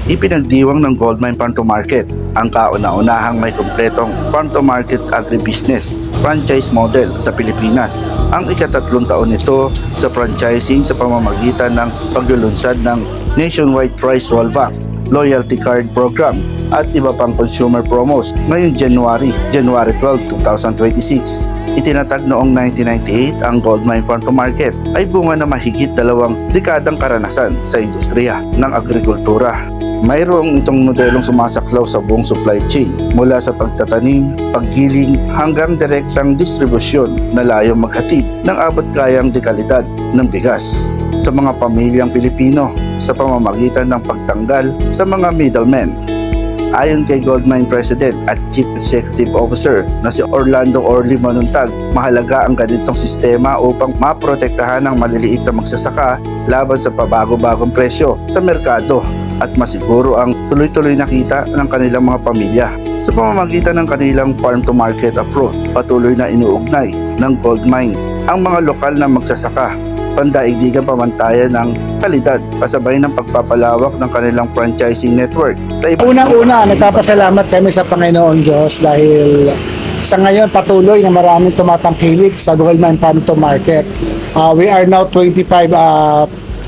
ipinagdiwang ng Goldmine Farm to Market ang kauna-unahang may kumpletong farm to market agribusiness franchise model sa Pilipinas. Ang ikatatlong taon nito sa franchising sa pamamagitan ng paglulunsad ng nationwide price rollback, loyalty card program at iba pang consumer promos ngayong January 12, 2026. Itinatag noong 1998 ang Goldmine Farm to Market ay bunga na mahigit 2 dekadang karanasan sa industriya ng agrikultura. Mayroong itong modelong sumasaklaw sa buong supply chain mula sa pagtatanim, paggiling hanggang direktang distribusyon na layong maghatid ng abot-kayang dekalidad ng bigas sa mga pamilyang Pilipino sa pamamagitan ng pagtanggal sa mga middlemen. Ayon kay Goldmine President at Chief Executive Officer na si Orlando Orly Manuntag, mahalaga ang ganitong sistema upang maprotektahan ang maliliit na magsasaka laban sa pabago-bagong presyo sa merkado at masiguro ang tuloy-tuloy na kita ng kanilang mga pamilya. Sa pamamagitan ng kanilang farm-to-market approach, patuloy na inuugnay ng Goldmine ang mga lokal na magsasaka, pandaigdigang pamantayan ng kalidad kasabay ng pagpapalawak ng kanilang franchising network. Sa Unang-una, nagpapasalamat kami sa Panginoon Diyos dahil sa ngayon patuloy na maraming tumatangkilik sa Goldmine Farm to Market. We are now 25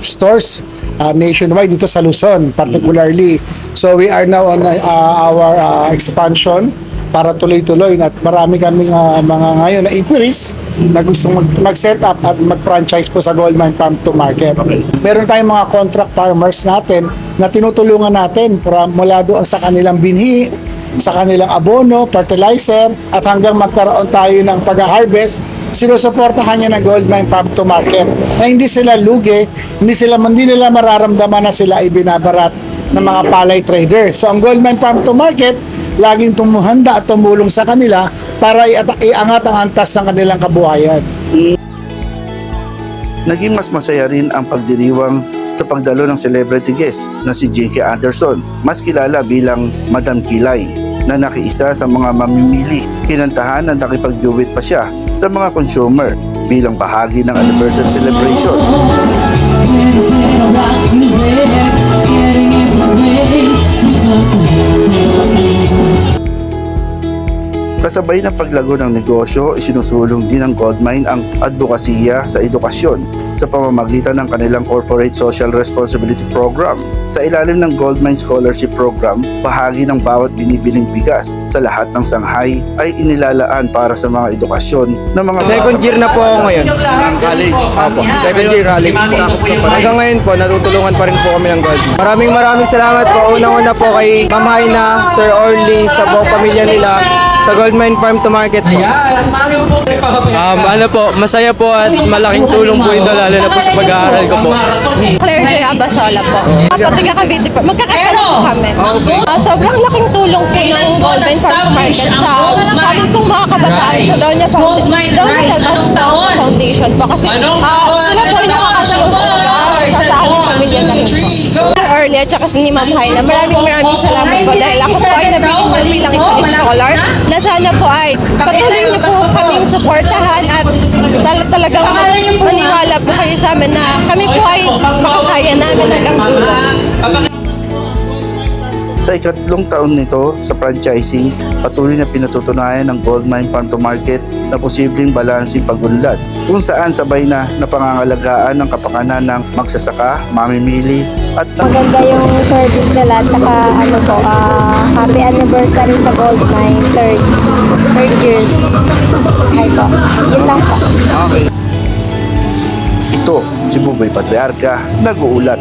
stores nationwide dito sa Luzon particularly. So we are now on our expansion para tuloy-tuloy at marami kaming mga ngayon na inquiries na gustong mag-set up at mag-franchise po sa Goldmine Farm to Market. Meron tayong mga contract farmers natin na tinutulungan natin mula doon sa kanilang binhi, sa kanilang abono, fertilizer at hanggang magkaroon tayo ng pag-harvest, sinusuportahan niya ng Goldmine Farm to Market na hindi sila lugi, hindi nila mararamdaman na sila ay binabarat ng mga palay traders. So ang Goldmine Farm to Market laging tumuhanda at tumulong sa kanila para iangat ang antas ng kanilang kabuhayan. Naging mas masaya rin ang pagdiriwang sa pagdalo ng celebrity guest na si J.K. Anderson, mas kilala bilang Madam Kilay, na nakiisa sa mga mamimili. Kinantahan at nakipag-duet pa siya sa mga consumer bilang bahagi ng anniversary celebration. Kasabay ng paglago ng negosyo, isinusulong din ng Goldmine ang advokasya sa edukasyon sa pamamagitan ng kanilang Corporate Social Responsibility Program. Sa ilalim ng Goldmine Scholarship Program, bahagi ng bawat binibiling bigas sa lahat ng Shanghai ay inilalaan para sa mga edukasyon ng mga Second year na po ako ngayon. College. Opo. Second year college po. Hanggang ngayon po, natutulungan pa rin po kami ng Goldmine. Maraming salamat po. Unang-una po kay Ma'am Haina, Sir Orly, sa buong pamilya nila, sa Goldmine Farm to Market po. Ano po, masaya po at malaking tulong po ito lalo na po sa pag-aaral ko po. Claire Joy Abasola po. Taga Cavite po. Magkakasama po kami. Sobrang laking tulong po ng Goldmine Farm to Market sa amin pong mga kabataan sa Doña Foundation po. Kasi sila po yung nakakatulong sa aming pamilya namin po. Early at saka ni Ma'am Haina, maraming salamat po dahil ako po ay nabigyan bilang isang scholar na sana po ay patuloy niyo po kaming suportahan at talagang maniwala po kayo sa amin na kami po ay makakaya namin hanggang dulo. Sa ikatlong taon nito sa franchising, patuloy na pinatutunayan ng Goldmine Farm to Market na posibleng balansing pagunlad kung saan sabay na napangangalagaan ng kapakanan ng magsasaka, mamimili at maganda yung service nila at saka happy anniversary sa Goldmine, third years. Ay po, yun lang po. Okay. Ito si Buboy Patriarca, nag-uulat.